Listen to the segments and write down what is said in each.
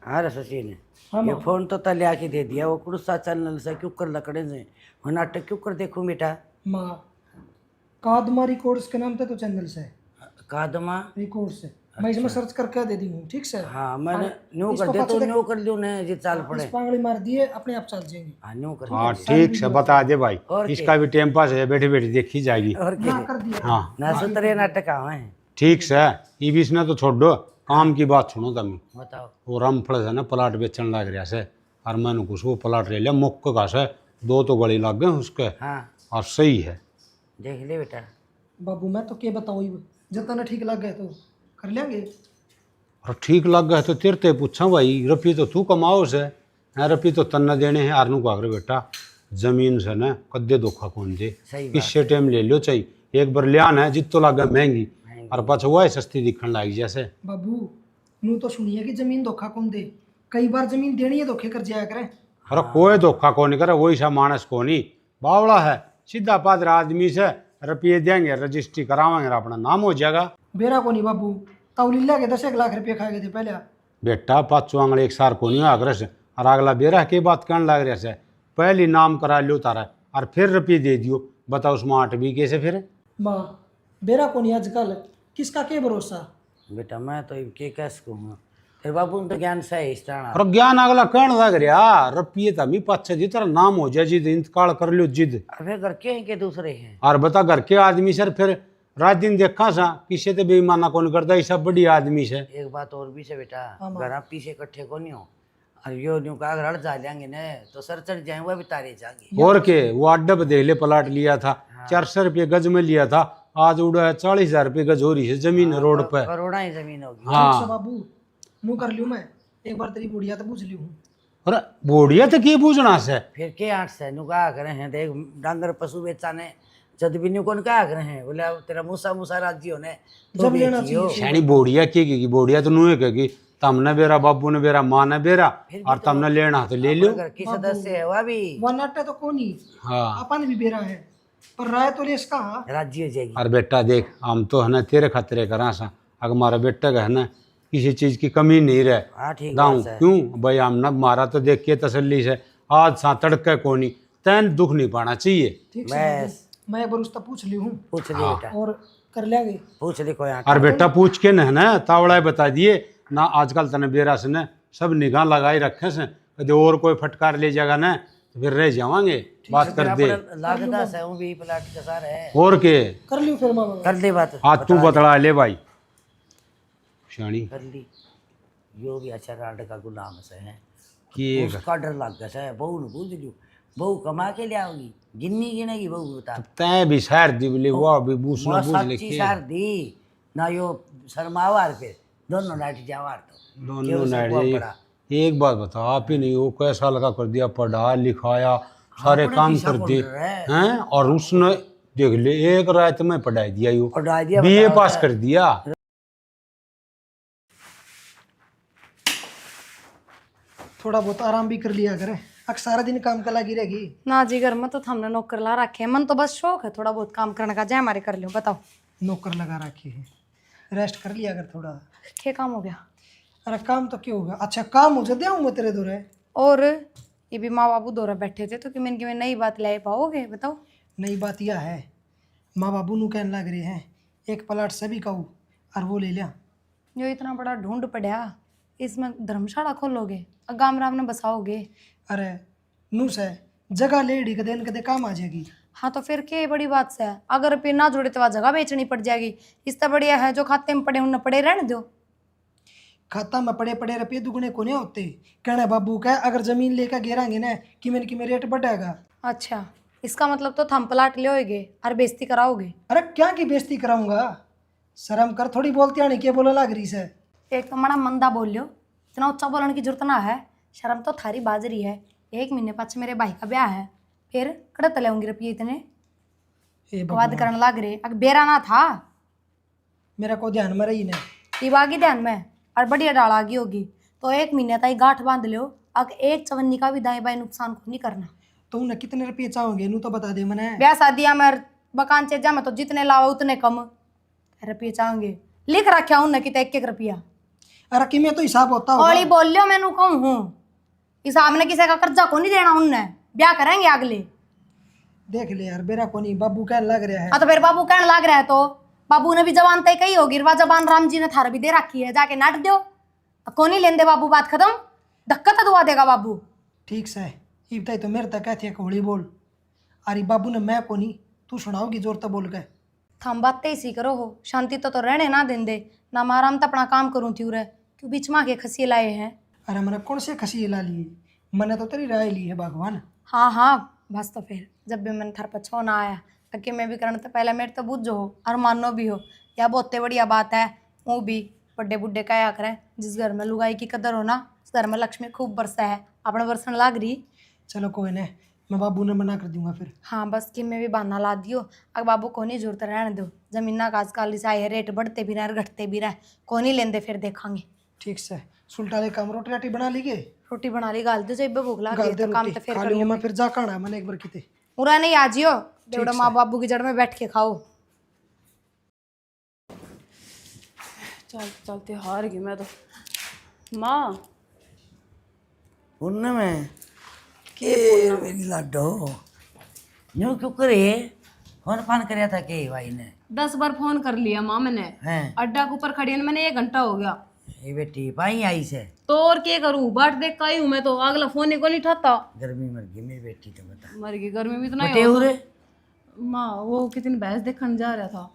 हाँ रे सचिन हाँ ये माँ। फोन तो तले आके दे दिया वो कुर्सा चलने से क्यों कर लकड़े से वो नाटक क्यों कर देखूं बेटा माँ कादमा रिकॉर्ड्स के नाम पे तो चैनल से कादमा रिकॉर्ड्स है। मैं इसमें सर्च करके दे दी हूँ, ठीक से। हाँ मैंने और न्यू कर इसको दे तो पक्ष देख, न्यू कर लियो ने जी चाल इस पड़े पांगड़ी मार दिए अपने आप चल जाएंगे। हाँ न्यू कर हाँ दिया ठीक से बता दे भाई, और इसका भी टाइम पास है, बैठे बैठे देखी जाएगी। और ना क्या कर दिया। हाँ ना सुतरे नाटक आवे हैं ठीक से, ये बीच ने तो छोड़ दो, काम की बात सुनो तमी। बताओ वो रामफल से ना प्लाट बेचने लग रहा से, और मैंने कुछ वो प्लाट ले लिया मुक्क का से, 2 तो गली लग गए उसके, हाँ और सही है। देख ले बेटा बाबू मैं तो क्या बताऊँ, जितना ठीक लग गए तो कर लेंगे। और ठीक लग गए तो तेरे ते पूछा भाई, रुपये तो तू कमाओ से, है रुपये तो तन्ना देने हैं, आरनू को आकर बेटा जमीन से ना कद्दे धोखा कौन दे, सही बात किससे टाइम ले लो चाहिए, एक बार लियान है जित तो लगे महंगी, और पाछा हुआ है सस्ती दिखने लगी जैसे। बाबू नू तो सुनिए कि जमीन धोखा कौन दे, कई बार जमीन देनी है धोखे कर जाया करें। अरे कोई धोखा को नहीं करे, वही सा मानस को नहीं, बावड़ा है सीधा पादर आदमी से रुपये देंगे, रजिस्ट्री करावेंगे, अपना नाम हो जाएगा। बेरा को नहीं बाबू, तौलीला के 10 लाख रुपये खा गए थे पहले। बेटा 5 आंगल एक सार को नहीं आग्रह से, और अगला बेरा के बात कहने लग रहा से, पहली नाम करा लो तारा और फिर रुपये दे दियो, बताओ उसमें 8 बीघे से फिर। माँ बेरा को नहीं आजकल, किसका क्या भरोसा। बेटा मैं तो के कह सकूँ फिर बाबू ने तो ज्ञान से ही स्टाना और ज्ञान अगला कहने लग रहा, रुपये तभी 5 जी तरह नाम हो जाए, जिद इंतकाल कर लो जिद, अबे घर के हैं के दूसरे हैं और बता घर के आदमी सर फिर रात दिन देखा सा किसी तो बेईमाना कौन करता, ये सब बड़ी आदमी से। एक बात और भी से बेटा हाँ, माँ। घर पीछे इकट्ठे को नहीं हो और यो न्यू का अगर हट जा लेंगे ना तो सर चढ़ जाए वह भी तारे जाएंगे और के वो अड्डा पे देख ले, प्लाट लिया था 400 रुपये गज में लिया था, आज उड़ा है 40,000 रुपये गज हो रही है जमीन रोड पे। करोड़ा ही जमीन होगी ठीक हाँ से बाबू नू कर लूँ मैं, एक बार तेरी बुढ़िया तो पूछ ली हूँ। अरे बोड़िया तो की पूछना से, फिर के आठ से नु कहा करे हैं देख डांगर पशु बेचाने जद भी न्यू कौन कहा करे हैं बोले अब तेरा मूसा मूसा राज्य होने तो जब लेना बेचियो सैनी बोड़िया की बोड़िया तो नुए कहेगी, तमने बेरा बाबू ने बेरा माँ ने बेरा, और तमने लेना तो ले लो। घर की सदस्य है वह भी वह नाट्य तो कौन ही, हाँ अपन भी बेरा है, पर राय तो ले इसका। हाँ राज्य हो जाएगी और बेटा देख हम तो है ना तेरे खतरे करा सा, अगर हमारा बेटा का है ना किसी चीज की कमी नहीं रहे हाँ ठीक दाऊं बात है क्यों भाई, हम ना मारा तो देख के तसल्ली से, आज सा तड़के को नहीं तैन दुख नहीं पाना चाहिए। ठीक से मैं बाबू, मैं एक बार उसका पूछ ली हूँ पूछ ली बेटा और कर लेंगे। पूछ ली कोई आठ और बेटा पूछ के न है ना तावड़ा बता दिए ना, आजकल तने बेरा से न सब निगाह लगाई रखे से, कभी और कोई फटकार ले जाएगा ना तो फिर रह जावांगे, बात कर दे। लागता है वो भी प्लाट के सारे है और के कर ली फिर मामा। कर दे बात आज तू बतला ले भाई शानी कर ली यो भी अच्छा राड का गुलाम से है कि उसका डर लग गया है बहू ने पूछ लियो बहू कमा के ले आओगी गिन्नी गिनेगी बहू बता तै भी शहर दिवले वो भी बूसना बहुत बूझ सच्ची लिखे सार दी ना यो शर्मावार फिर दोनों लाठी जावार तो दोनों केवल नाइट सबको जी। पड़ा। एक बात बताओ, आप ही नहीं वो कैसा लगा कर दिया, पढ़ा लिखाया सारे अपने काम दिशा कर बोल दिए रहा है। हैं, और उसने देख ले एक रात में पढ़ाई दिया यू, और डाल दिया बीए बताओ पास तो। कर दिया। थोड़ा बहुत आराम भी कर लिया करे, अक्सर सारा दिन काम का लगी रहेगी। ना जी घर में तो हमने नौकर ला रखे हैं, मन तो बस शौक है थोड़ा बहुत काम करने का, जाए हमारे कर लियो। बताओ नौकर लगा रखे है, रेस्ट कर लिया कर थोड़ा। क्या काम हो गया? अरे काम तो क्यों होगा, अच्छा काम हो जाए मैं तेरे दूर है। और ये भी माँ बाबू दौरा बैठे थे तो कि मैंने कि मैं नई बात ला पाओगे? बताओ। नई बात यह है, माँ बाबू नू कहने लग रहे हैं एक प्लाट सभी का हो और वो ले लिया। जो इतना बड़ा ढूंढ पड़ा इसमें धर्मशाला खोलोगे और गाम राम में बसाओगे? अरे नू से जगह लेडी कदे न कदे काम आ जाएगी। हाँ तो फिर क्या बड़ी बात से है, अगर रुपये ना जुड़े तो वह जगह बेचनी पड़ जाएगी। इससे बढ़िया है जो खाते में पड़े उन्हें पड़े रहने दो। खाता में पड़े पड़े रुपये दुगने को नहीं होते, कहना बाबू का अगर जमीन लेकर गिरांगे ना कि में रेट बढ़ेगा। अच्छा इसका मतलब तो थम प्लाट लोगे और बेइज्जती कराओगे? अरे क्या की बेइज्जती कराऊंगा, शर्म कर, थोड़ी बोलती आने क्या बोला लग रही से। एक तो बड़ा मंदा बोल लो, इतना ऊंचा बोलने की जरूरत ना है। शर्म तो थारी बाजरी है, 1 महीने पाछे मेरे भाई का ब्याह है, फिर कड़े तले होंगे रुपये इतने ए वाद करने लग रहे। अगर बेरा ना था मेरा को ध्यान में रही ने। ये बागी ध्यान में और बढ़िया डाल आ गई होगी तो 1 महीने तक गांठ बांध लो। अगर एक चवन्नी का भी दाएं बाएं नुकसान को नहीं करना। तो उन्हें कितने रुपये चाहोगे नू तो बता दे मने। ब्याह शादियां में बकान चेजा में तो जितने लाओ उतने कम रुपये चाहेंगे, लिख रखा उन्हें कि 1-1 रुपया। अरे कि मैं तो हिसाब होता होगा। हौली बोल लियो, मैनू कहूँ हूँ हिसाब ने किसी का कर्जा को नहीं देना उनने, ब्याह करेंगे अगले। देख ले यार बेरा को नहीं, बाबू कहने लग रहा है। हाँ तो फिर बाबू कहने लग रहा है तो बाबू ने भी जबान तय कही होगी, रवा जबान राम जी ने थारा भी दे रखी है, जाके नाट दो। कौन नहीं लेंदे बाबू, बात खत्म, धक्का तो दुआ देगा बाबू। ठीक से इब तक तो मेरे तक कहती है होली बोल। अरे बाबू ने मैं को नहीं, तू सुनाओगी जोर तो बोल के। थम बातें इसी करो हो, शांति तो रहने ना देंदे ना, मारा हम तो अपना काम करूँ थी उरे, क्यों बीच में के खसी लाए हैं। अरे मैंने कौन से खसी ला लिए, मैंने तो तेरी राय ली है भगवान। हाँ हाँ बस, तो फिर जब भी मैंने थर पर छोना आया अके मैं भी करना तो पहले मेरे तो बुझ हो और मानो भी हो, या बहुत बढ़िया बात है। वो भी बड़े बुढ़े कया करें, जिस घर में लुगाई की कदर हो ना उस घर में लक्ष्मी खूब बरसा है, अपने बरसन लाग रही। चलो कोई नहीं, मैं बाबू ने मना कर दूंगा फिर। हाँ बस कि मैं भी बहाना ला दियो, अगर बाबू को नहीं जरूरत रहने दो, जमीना का आजकल है रेट बढ़ते भी रहे घटते भी रहे, को नहीं लेंदे फिर देखांगे। ठीक से सुल्ताने काम रोटी राटी बना ली के रोटी बना ली, गाल दो जब भूख लग गाल गई दे तो काम रोटी तो फिर खा कर लूंगा लियो। मैं, फिर जा खाना मैंने एक बार किते पूरा नहीं आजियो, देवड़ा माँ बाबू की जड़ में बैठ के खाओ। चल चलते हार गई मैं तो। माँ पूनम है के मेरी लाडो यूं क्यों करे, फोन फान करया था के भाई ने? 10 बार फोन कर लिया माँ मैंने, हैं अड्डा के ऊपर खड़ी है मैंने, 1 घंटा हो गया। ये बेटी पाई आई से तो और क्या करूँ, बाट देख का आई हूँ मैं तो, अगला फोन ही को नहीं उठाता। गर्मी मर गई मेरी बेटी तो बता। मर गई गर्मी में इतना बटे ही उरे माँ वो कितनी भैंस देखने जा रहा था,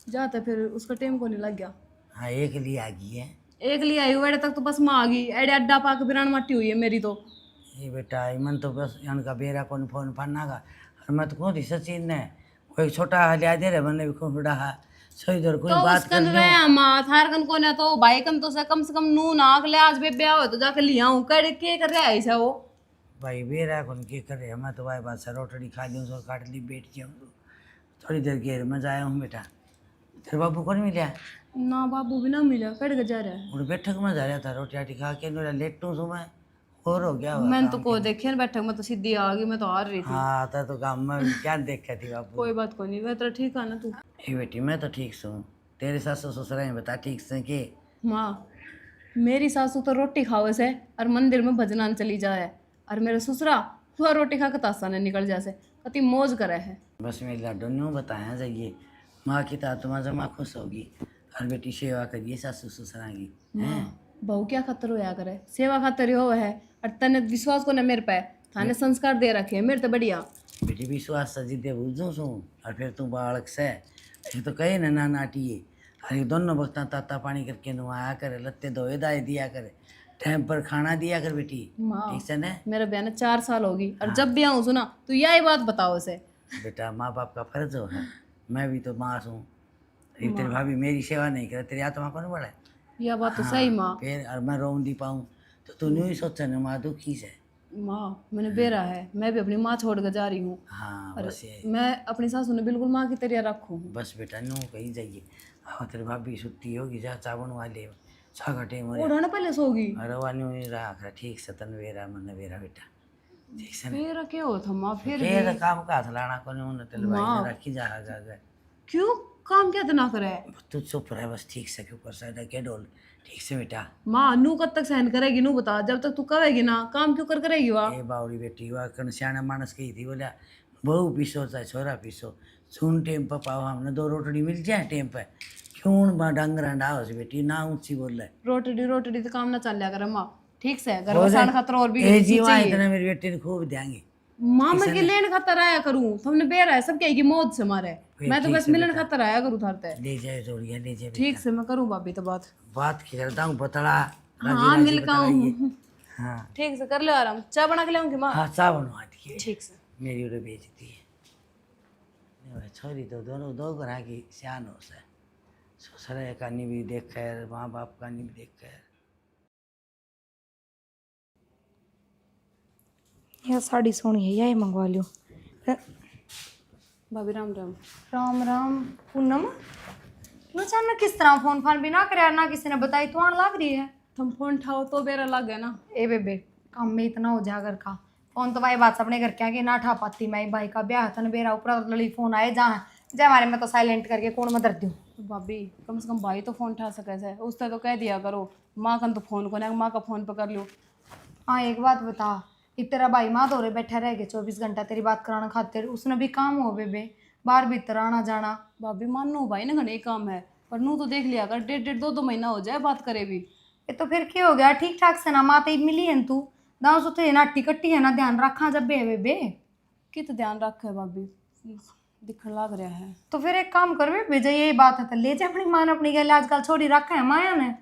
जाते फिर उसका टाइम को नहीं लग गया। हाँ एक लिए आ गई है। एक लिए आई हूँ एडे तक तो बस माँ आ गई, एडे अड्डा पा के बिरान मट्टी हुई है मेरी तो। ये बेटा मन तो बस इनका बेरा कौन फोन फाना का, और मैं तो कौन थी सचिन ने कोई छोटा लिया दे रहे मैंने भी खूब बड़ा सही दर कोई तो बात उसकन कर रहे माँ थार कन को ने तो भाई कन तो से कम नू नाक ले, आज बेबे हो तो जाके लिया हूँ, कर के कर रहा है ऐसा वो। भाई बेरा कौन के करे, मैं तो भाई बात से रोटड़ी खा ली सो काट ली बैठ गया हूँ थोड़ी देर घेर में जाया हूँ बेटा। तेरे बाबू को नहीं मिला? ना बाबू भी ना मिला, कट के जा रहा है। और बैठक में जा रहा था रोटी आटी खा के, मेरा लेट हूँ सुबह और हो गया हुआ मैंने तो काम को के। देखे ना बैठक में तो सीधी आ गई, मैं तो हार रही थी। हाँ था तो काम में क्या देखा थी बाबू। कोई बात को नहीं, वह तो ठीक है ना तू। ए बेटी मैं तो ठीक हूँ, तेरे सासू ससुरा बता ठीक से के? माँ मेरी सासू तो रोटी खावे से और मंदिर में भजनान चली जाए, और मेरे ससुरा वह रोटी खा के तासा ने निकल जाए से, कति मौज करे है। बस मेरी लाडो ने बताया जाइए, माँ की तात्मा जमा खुश होगी और बेटी सेवा करिए सासू ससुरा की। हैं बहू क्या खातर होया करे, सेवा खातर ही हो है, और तने विश्वास को न मेरे पे, थाने संस्कार दे रखे है मेरे तो बढ़िया। बेटी विश्वास सजी दे बुझू सू, और फिर तू बालक से ये तो कहे ना नाटिए, अरे दोनों वक्त ताता पानी करके नहाया करे, लत्ते धोए दाए दिया करे, टाइम पर खाना दिया कर बेटी, माँ ठीक से न? मेरा ब्याह 4 साल होगी, और जब भी आऊँ सुना तो यही बात बताओ उसे। बेटा माँ बाप का फर्ज हो है, मैं भी तो माँ हूँ, तेरी भाभी मेरी सेवा नहीं करे, तेरी आत्मा को नहीं बढ़े। यह बात तो सही माँ। फिर और मैं रोन दी पाऊँ तो तू नहीं सोचा न माँ दुखी से। माँ मैंने बेरा है, मैं भी अपनी माँ छोड़ कर जा रही हूँ, हाँ और बस ये मैं अपनी सासू ने बिल्कुल माँ की तरह रखूँ। बस बेटा नो कहीं जाइए, हाँ तेरी भाभी सुती होगी, जा चावल वाले छा घटे उड़ाने पहले सोगी। अरे वानी नहीं रहा ठीक से तन वेरा मन वेरा बेटा, ठीक से फिर क्या हो था माँ, फिर फिर काम का हाथ लाना को नहीं उन्हें तेरे भाई ने रखी जा गए। क्यों काम क्या तो ना करे तू चुप रहे बस, ठीक से के ऊपर साइड के डोल, ठीक से बेटा। माँ नू कब तक सहन करेगी, नू बता, जब तक तू कहेगी ना काम क्यों कर करेगी वहाँ। ए बावड़ी बेटी हुआ कन सियाना मानस कही थी, बोला बहू पीसो चाहे छोरा पीसो, सुन टेम पर पाओ, हमने 2 रोटड़ी मिल जाए टेम पर, क्यों डंगर डाओ से बेटी ना ऊँची बोल रहे। रोटड़ी तो काम ना चल लिया करे माँ, ठीक से घर बसाने खातर और भी जीवा इतना मेरी बेटी ने खूब देंगे। माँ मैं के लेने खातर आया करूँ, तुमने बेरा है सब कहेगी मौज से मारे, मैं तो बस मिलन खातर आया करूँ थारते। ले जाए जोड़िया ले जाए ठीक से मैं करूँ भाभी तो बात की करता हूँ बतला हाँ मिल का हूँ। हाँ ठीक से कर लो आराम, चाय बना के लाऊंगी माँ। हाँ चाह बनवा दिए ठीक से। मेरी उड़े बेचती है छोरी तो दोनों 2 ग्रह की सियान हो से, ससुर का नहीं भी देख कर, माँ बाप का नहीं भी देख कर। यह साड़ी सोनी है, यही मंगवा लियो। भाभी राम राम। राम राम पूनम, न जाना किस तरह फोन फान भी ना करे, ना किसी ने बताई तो आने लग रही है। तुम फोन उठाओ तो बेरा लग गया ना। ए बेबे काम में इतना हो जा घर का, फोन तो भाई बात अपने घर के आगे ना उठा पाती मैं, भाई का ब्याह था बेरा ऊपर लड़ी फोन आए जहाँ जय हमारे में तो साइलेंट करके कौन में धर दूँ। तो भाभी कम से कम भाई तो फोन उठा सके से, उसने तो कह दिया करो माँ कन तो फोन को ना माँ का फोन पकड़ लो। हाँ एक बात बता, एक तेरा भाई माँ दौरे बैठा रह गया 24 घंटा तेरी बात कराना खातिर, उसने भी काम हो बेबे, बाहर भीतर आना जाना। भाभी मानो भाई ना घने काम है, पर नू तो देख लिया कर 1.5-2 महीना हो जाए बात करे भी। ये तो फिर क्या हो गया, ठीक ठाक से ना माँ तेरी मिली है तू दाव सुते ना टिकट्टी है ना ध्यान रखा जब बे बेबे। कित ध्यान रखे भाभी, दिखने लग रहा है। तो फिर एक काम कर बेबे, जो यही बात है तो ले जा अपनी माँ ने अपनी गल, आजकल छोड़ी रखा है माया ने,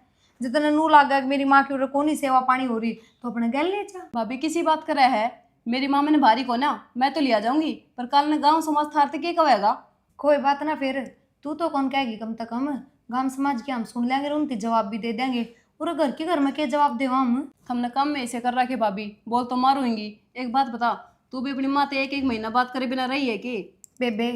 जितने नू लागा कि मेरी माँ की उधर कौन ही सेवा पानी हो रही तो अपने गल ले जा। भाभी किसी बात करे है, मेरी माँ मैंने भारी को ना मैं तो लिया जाऊंगी, पर कल ने गाँव समाज थारते क्या कहेगा। कोई बात ना, फिर तू तो कौन कहेगी, कम से कम गांव समाज की हम सुन लेंगे, उनकी जवाब भी दे देंगे, और घर के घर में क्या जवाब देवा हम। हमने कम में ऐसे कर रखे भाभी, बोल तो मारूंगी। एक बात बता, तू भी अपनी माँ से 1-1 महीना बात करे बिना रही है कि? बेबे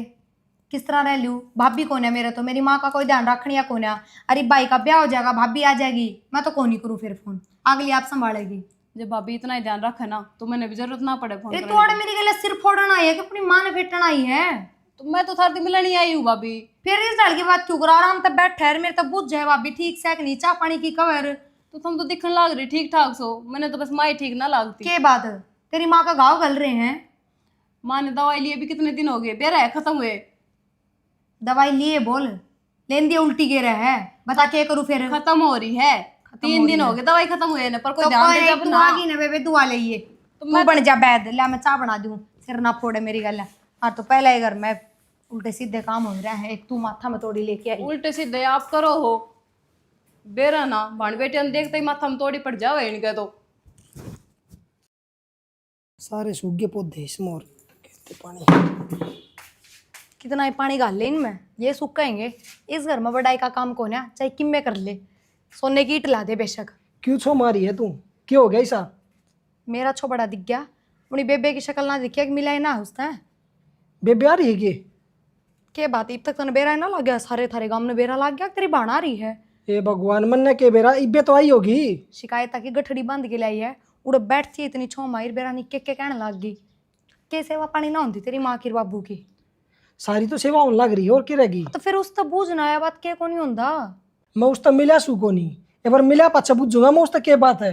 किस तरह रह लूँ, भाभी कौन है मेरे, तो मेरी माँ का कोई ध्यान रखनी या कौन है। अरे भाई का ब्याह हो जाएगा, भाभी आ जाएगी, मैं तो कौन ही करूँ फिर फोन, अगली आप संभालेगी। जब भाभी इतना ही ध्यान रखे ना तो मैंने भी जरूरत ना पड़े फोन ये करने तो आड़े की। मेरी गले सिर फोड़ना आई है कि अपनी माँ ने फेटना आई है। तो मैं तो थारती मिलने ही आई हूँ भाभी। फिर इस डाल की बात क्यों करा, आराम तक बैठ ठहर, मेरे तब बुझ जाए भाभी ठीक से, नहीं चाह पानी की कवर। तो तुम तो दिखने लग रही ठीक ठाक सो, मैंने तो बस माँ ही ठीक ना लागती। के बात तेरी माँ का घाव गल रहे हैं, माँ ने दवाई लिए भी कितने दिन हो गए, बेरा है खत्म हुए। दवाई लिए बोल, लेन दिए उल्टी गिर है, बता क्या करूँ फिर। खत्म हो रही है, 3 दिन हो गए दवाई खत्म हुए ना, पर कोई ध्यान दे जब तू ना। आगी ना बेबे दुआ लिए, तू बन जा बैद ला, मैं चाह बना दूं, सिर ना फोड़े मेरी गल। हाँ तो पहले ही घर में उल्टे सीधे काम हो रहे हैं, एक तू माथा में तोड़ी लेके आई। उल्टे सीधे आप करो हो, बेरा ना भाण बेटे देखते ही माथा में तोड़ी पड़ जाओ इनके तो। सारे सूखे पौधे इसमें और कहते पानी। कितना ही पानी डाल ले इनमें, ये सूखेंगे। इस घर में बड़ाई का काम कौन है, चाहे किम में कर ले, सोने की ईट ला दे बेशक। क्यों छो मारी है तू, क्यों हो गया ऐसा? मेरा छो बड़ा दिख गया, अपनी बेबे की शक्ल ना दिखिया कि मिलाई ना उसने। बेबे आ रही है के बात अब तक तने बेरा ना लग गया, सारे थारे गांव में बेरा लग गया, तेरी बाण आ रही है। ए भगवान, मन ने के बेरा इब्बे तो आई होगी। शिकायत की गठड़ी बांध के लाई है, उड़ बैठती है इतनी छो माहिर बेरा निके के कहने लग गई के सेवा पानी ना होती तेरी माँ की बाबू की। सारी तो सेवा होने लग रही है और क्या रहेगी। तो फिर उस तक बूझना है बात, के को नहीं होता। मैं उस तक मिला सू को नहीं, एक बार मिला पाछा बुझूंगा मैं उस तक क्या बात है।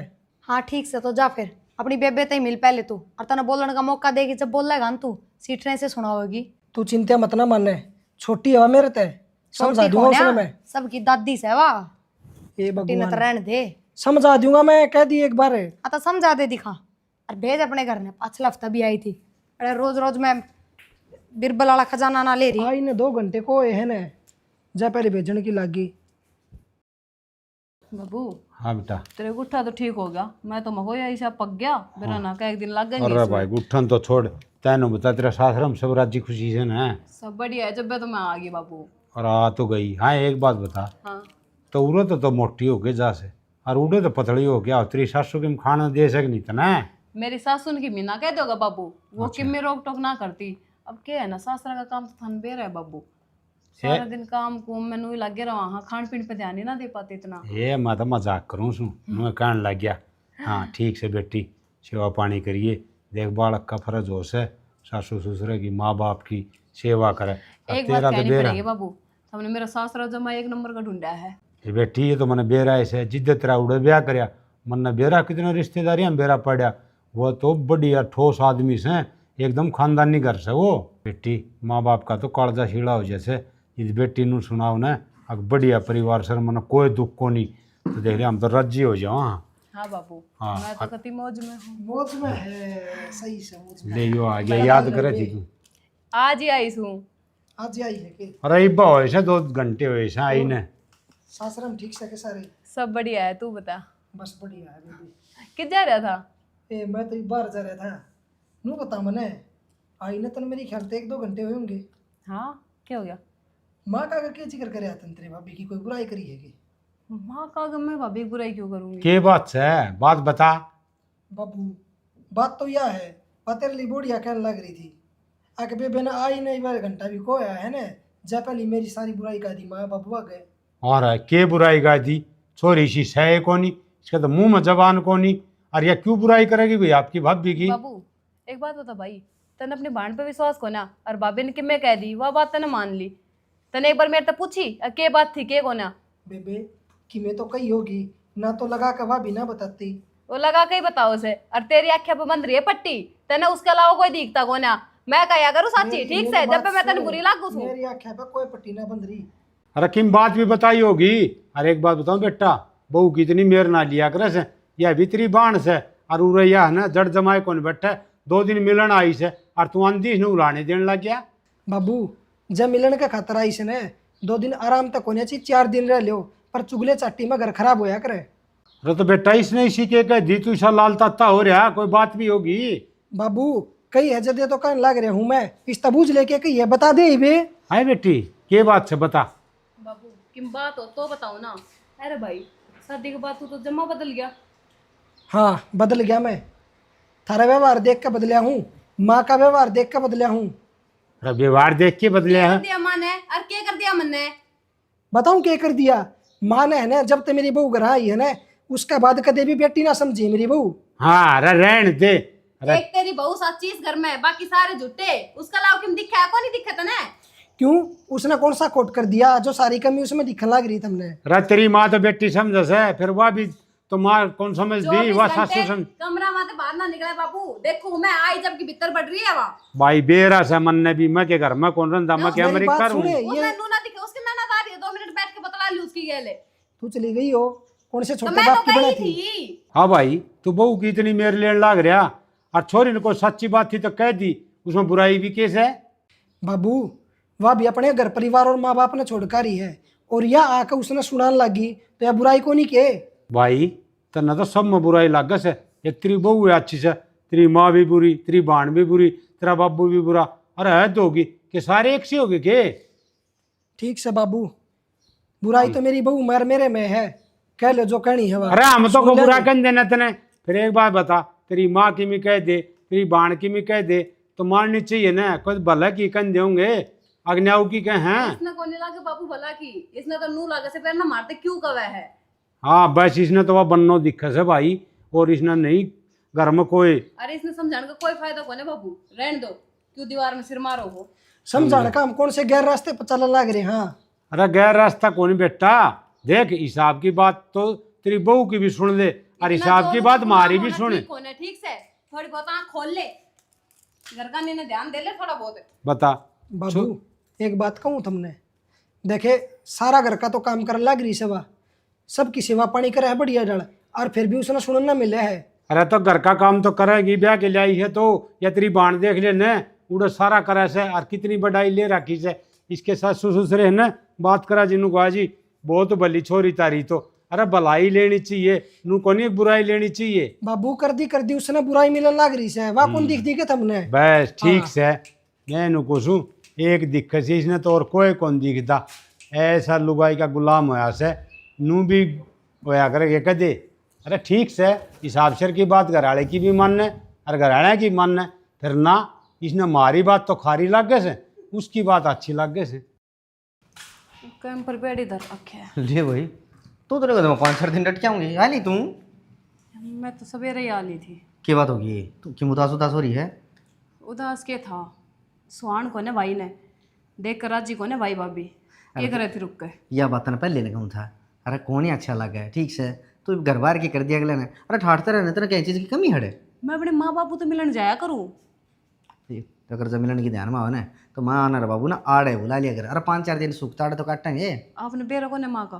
हाँ ठीक से, तो जा फिर अपनी बेबे तई मिल पहले तू, और तने बोलने का मौका देगी, जब बोलेगा न तू सीटने से सुना होगी। तू चिंता मत ना माने, छोटी है मेरे ते, समझा दूंगा उसने मैं। सबकी दादी से वाह, ए टीना तो भगवान, रहने दे। समझा दूंगा मैं, कह दी एक बार। आता समझा दे दिखा, और भेज अपने घर ने। पिछला हफ्ता भी आई थी, अरे रोज रोज मैं बिरबल वाला खजाना ना ले रही। आई ने 2 घंटे को है ना, जा पहले भेजने की लागी। बाबू हाँ बेटा। तेरे गुट्ठा तो ठीक हो गया, मैं तो महो ऐसा पक गया, बेरा ना का 1 दिन लग गए। अरे भाई गुट्ठन तो छोड़, तैनू बता तेरा सासरम सब राजी खुशी से ना। सब बढ़िया है, जब मैं तो मैं आ गई बाबू। और आ तो गई। हाँ एक बात बता, हाँ तो उड़े तो मोटी हो गई जा से, और उड़े तो पतली हो गया, तेरी सासू के खाना दे सक नहीं था ना। मेरी सासू ने की मीना कह दोगा बाबू, वो कि में रोक टोक ना करती। अब क्या है ना, सासरा का काम तो थन बेर है बाबू, सारा दिन काम कुम मैनू ही लगे रहा, हाँ खान पीन पे ध्यान ही ना दे पाते इतना। ये मैं तो मजाक करूँ सू, मैं कहने लग गया। हाँ ठीक से बेटी, सेवा पानी करिए, देख बालक का फर्ज हो से सासू ससुर की माँ बाप की सेवा करे। अब एक बात तेरा तो कहनी बेरा पड़ेगी बाबू, हमने मेरा सासरा जमा 1 नंबर का ढूंढा है। ये बेटी, ये तो मैंने बेरा ऐसे जिद्दत तेरा उड़े ब्याह करया, मन ने बेरा कितने रिश्तेदारियाँ बेरा पड़ा, वो तो बढ़िया ठोस आदमी से, एकदम खानदानी घर से वो। बेटी माँ बाप का तो कालजा छीड़ा हो जैसे, इस बेटी नू सुनाओ ना, अब बढ़िया परिवार सर मन कोई दुख को नहीं, तो देख रहे हम तो राजी हो जाओ। हाँ हाँ बाबू, हाँ, मैं तो कति मौज में हूँ। मौज में है, सही से मौज में। ले यो आ गया, याद करे थी तू। आज ही आई हूँ। आज आई है के अरे इब्बा हो ऐसे 2 घंटे हो ऐसा आई ने। सासरम ठीक से के सारे? सब बढ़िया है, तू बता बस बढ़िया है बेबी। किध जा रहा था? ए मैं तो बाहर जा रहा था, नू बता मने आई ने तन मेरी ख्याल 1-2 घंटे हुए होंगे। हाँ क्या हो गया? माँ का क्या जिक्र करे आतन तेरे भाभी की, कोई बुराई करी है कि? माँ का अगर मैं भाभी बुराई क्यों करूंगी? के बात से बात बता। बाबू बात तो यह है, बात तेरे लिए बढ़िया कहने लग रही थी, आके बेबे ने आई नहीं, 1 घंटा भी को आया है ना, जा पहले मेरी सारी बुराई कर दी, माँ बाबू आ गए। और है के बुराई गा दी, छोरी सी सह कोनी, इसका तो मुंह में जबान कोनी, और यह क्यों बुराई करेगी भाई आपकी भाभी की? बाबू एक बात बता भाई, तने अपनी बाण पे विश्वास को ना, और भाभी ने कि मैं कह दी वह बात तने मान ली, तने एक बार मेरे तो पूछी के बात थी के कोना बेबे कि मैं तो कही होगी ना, तो लगा के भाभी ना बताती। वो लगा के ही बताओ उसे। और तेरी आंखें पे बंद रही है पट्टी, तने उसके अलावा कोई दिखता कोना। मैं कहा करूँ सच्ची, मेरी- ठीक मेरी से, जब बात मैं तने सुन, बुरी लागू छू। मेरी आंखें पे कोई पट्टी ना बंद रही। अरे किम बात भी बताई होगी। अरे एक बात बताऊं बेटा, बहू की इतनी मेर ना लिया कर से, यह भी तेरी बाण से। और उरैया है ना जड़ जमाए कौन बैठे, 2 दिन मिलन आई से और तू आंधी ने उलाने देने लग गया। बाबू जब मिलन का खतरा आई से ने 2 दिन आराम तक होने चाहिए, 4 दिन रह लो, पर चुगले चाटी में घर खराब होया करे। अरे तो बेटा इसने इसी के कह दी, तू ऐसा लाल ताता हो रहा, कोई बात भी होगी। बाबू कई है जदे तो कहने लग रहे हूँ मैं, इस तबूज लेके कही है, बता दे बे। हाय बेटी के बात से बता। बाबू किम बात हो तो बताओ ना। अरे भाई शादी के बाद तू तो जम्मा बदल गया। हाँ बदल गया मैं, थारा व्यवहार देख के बदलिया हूँ, माँ का व्यवहार देख के बदलिया हूँ। अरे व्यवहार देख के बदले कर है। दिया माँ ने और क्या कर दिया मन ने? बताऊँ क्या कर दिया माँ ने, है ना, जब तक मेरी बहू घर आई है ना, उसके बाद कदे भी बेटी ना समझी मेरी बहू। हाँ अरे रहने दे। अरे एक तेरी बहू सच्ची इस घर में, बाकी सारे झूठे। उसका अलावा किम दिखा है? कौन नहीं दिखा तने? क्यों, उसने कौन सा खोट कर दिया जो सारी कमी उसमें दिखने लग रही तुमने। अरे तेरी माँ तो बेटी समझ है, फिर वह भी तो माँ कौन समझ दी, 24 वह घंटे सासू समझ। कमरा माते बाहर ना निकले बाबू। देखो मैं आई जब की भीतर बढ़ रही है वहाँ। भाई बेरा से मन ने भी मैं के घर में कौन रंधा, मैं क्या मेरी अमेरिका बात हूँ। सुने, उसने ये नूना दिखे, उसकी ननद आ रही है, 2 मिनट बैठ के बतला ली उसकी गेले। तू चली गई हो, कौन से तो छोटे मैं तो बाप की बना गई थी। थी। हाँ भाई तू बहू की इतनी मेर लेने लाग रहा, और छोरी ने कोई सच्ची बात थी तो कह दी, उसमें बुराई भी कैसे है। बाबू वह भी अपने घर परिवार और माँ बाप ने छोड़कर ही है, और यह आकर उसने सुनाने लगी तो यह बुराई को नहीं के। भाई तना तो सब में बुराई लाग से। एक तेरी बहू है अच्छी से, तेरी माँ भी बुरी, तेरी बहन भी बुरी, तेरा बाबू भी बुरा। अरे हद होगी कि सारे एक से होगे के। ठीक से बाबू, बुराई तो मेरी बहू मर मेरे में है, कह लो जो कहनी है वह। अरे हम तो सुन को ले बुरा ले। कर देना तने। फिर एक बात बता, तेरी माँ की भी कह दे, तेरी बहन की भी कह दे, तो माननी चाहिए ना। कुछ भला की कन देंगे, अग्नियाऊ की कह हैं। इसने कौन नहीं लागे बाबू भला की? इसने तो नू लागे से पैर ना मारते क्यों कवे है? हाँ बस इसने तो वह बन्नो दिक्कत है भाई, और इसने नहीं घर में कोई। अरे इसने समझाने का कोई फायदा कौन है बाबू? रहने दो, क्यों दीवार में सिर मारो हो? समझाने का हम कौन से गैर रास्ते पर चलने लग रहे हैं। हाँ अरे गैर रास्ता कौन बेटा, देख हिसाब की बात तो तेरी बहू की भी सुन ले, और हिसाब की बात हमारी भी सुन। कौन है ठीक से? थोड़ी बहुत आँख खोल ले, घर का नहीं ध्यान दे ले थोड़ा बहुत। बता। बाबू एक बात कहूँ तुमने, देखे सारा घर का तो काम कर लग रही सेवा, सबकी सेवा पानी करे है बढ़िया जड़, और फिर भी उसने सुनने ना मिले है। अरे तो घर का काम तो करेगी, ब्याह के लाई है तो, या तेरी बाण देख ले न, उड़े सारा करे से, और कितनी बड़ाई ले रखी से। इसके साथ ससुर है न बात करा जिन्हों कहा जी बहुत भली छोरी तारी तो। अरे भलाई लेनी चाहिए, नू को नहीं बुराई लेनी चाहिए। बाबू कर दी उसने बुराई मिलन लग रही से, वह कौन दिख दी के तुमने। बस ठीक से मैं नु कुछू एक दिक्कत से इसने तो और कोई कौन दिखता। ऐसा लुगाई का गुलाम होया से नू भी होया करे कदे। अरे ठीक से हिसाब से की बात घराड़े की भी मानने और घराड़े की मानने, फिर ना इसने मारी बात तो खारी लग गए से, उसकी बात अच्छी लग गए से। कैम पर बेड इधर रखे। ले भाई तो तेरे को 5-4 दिन डट जाऊंगी आ नहीं तू। मैं तो सवेरे ही आ ली थी। क्या बात होगी तू क्यों उदास उदास हो रही है। उदास के था, सुहान को ने भाई ने देख कर राजी को ने भाई भाभी ये करे थे रुक के। यह बात ना पहले कहूँ था। अरे कौन ही अच्छा लगा है ठीक से, तू घर बार की कर दिया अगले ने। अरे ठाटते रहने तेरा क्या चीज़ की कमी हड़े। मैं अपने माँ बापू तो मिलन जाया करूँ। तो अगर जमीन की ध्यान में हो ना तो माँ आना बाबू ना आड़े बुला लिया कर। अरे 5-4 दिन सूखता आड़े तो काटेंगे। आपने बेरा को ने माँ का,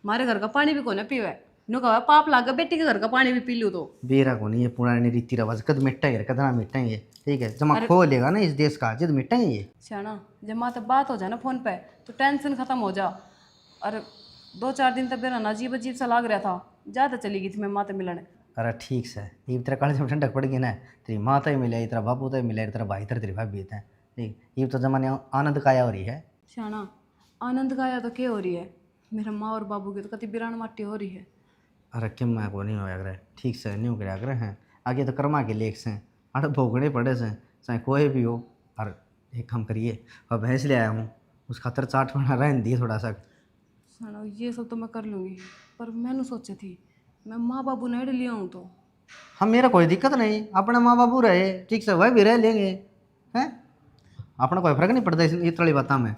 हमारे घर का पानी भी कोने पीवे। नु कहा पाप लागा बेटी के घर का पानी भी पी लूँ तो। बेरा को नहीं ये पुरानी रीति रिवाज कद मिटाएंगे कदना मिटाएंगे ठीक है। जमा खो लेगा ना इस देश का जिद मिटाएंगे ये। सियाना जब माँ तब बात हो जाए ना फोन पे तो टेंशन खत्म हो जा। और 2-4 दिन तक बेरा ना अजीब अजीब सा लाग रहा था, ज़्यादा चली गई थी मैं माँ से मिलने। अरे ठीक से ये तेरा कल जब ठंडक पड़ गई ना, तेरी माता ही मिले, तेरा बापू तो मिले, तेरा भाई तेरी भाभी है ठीक। ये तो जमाने आनंद काया हो रही है। सियाना आनंद का आया तो क्या हो रही है? मेरे माँ और बाबू की तो कति बिरान माटी हो रही है। अरे क्यों मैं को नहीं होया करे ठीक से नहीं कराया करे हैं। आगे तो कर्मा के लेख से अरे भोगने पड़े से चाहे कोई भी हो। और एक काम करिए और भैंस ले आया हूँ उस खातर चाट बना रहने दिए थोड़ा सा। सियाना ये सब तो मैं कर लूँगी, पर मैंने सोची थी मैं माँ बाबू नहीं लिया हूँ तो। हम मेरा कोई दिक्कत नहीं, अपने माँ बाबू रहे ठीक से वह भी रह लेंगे हैं। अपना कोई फर्क नहीं पड़ता इस ये तड़ी बात में।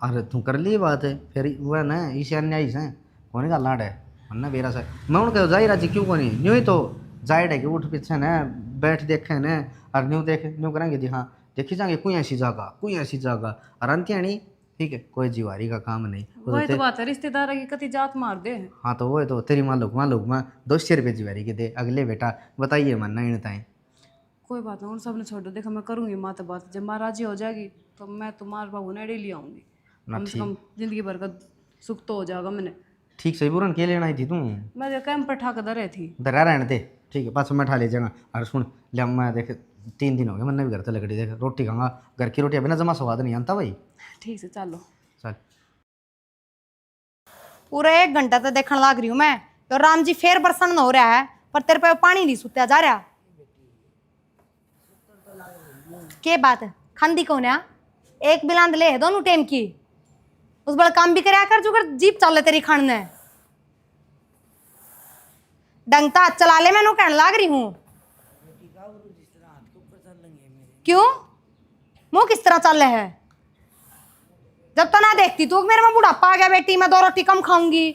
अरे तू कर ली बात है फिर वो है ना इसे अन्याय से कौन का लाड है वरना बेरा से मैं उनके जाहिर जी क्यों कोनी न्यू ही तो जाहिर है कि उठ पीछे न बैठ देखे न और न्यू देखे न्यू करेंगे जी हाँ देखी जाएंगे कोई ऐसी जगह और अंत्याणी ठीक है कोई जीवारी का काम नहीं वही तो बात है, रिश्तेदार की कति जात मार दे। हाँ तो वो तो तेरी मालूक मैं 200 रुपये जीवारी के दे अगले बेटा बताइए मन ना इनताएं कोई बात नहीं, उन सब ने छोड़ दो। देखो मैं करूंगी माँ तो बात, जब माँ राजी हो जाएगी तो मैं तुम्हारे बाबू ने ले आऊंगी। कम से कम जिंदगी भर का सुख तो हो जाएगा। मैंने ठीक सही बुरन के लेना ही थी तू मैं जो कैंप पर ठाक दे रही थी। दरा रहने दे ठीक है पास मैं ठा ले जाऊंगा। और सुन ले मैं देख 3 दिन हो गए मैंने भी घर से लकड़ी देख रोटी खाऊंगा घर की रोटी बिना जमा स्वाद नहीं आता भाई। ठीक से चलो चल पूरा 1 घंटा तो देखने लग रही हूँ मैं तो राम जी फेर बरसन हो रहा है पर तेरे पे पानी नहीं सुत्या जा रहा। के बात है खांदी कौन है? एक बिलांद ले है दोनों टाइम की उस बड़ा काम भी कराया कर जो कर जीप चल तेरी खान ने डंगता चला ले मैं कहने लाग रही हूँ। क्यों मुंह किस तरह चल रहे है? जब तो ना देखती तू मेरे में बुढ़ापा आ गया बेटी मैं 2 रोटी कम खाऊंगी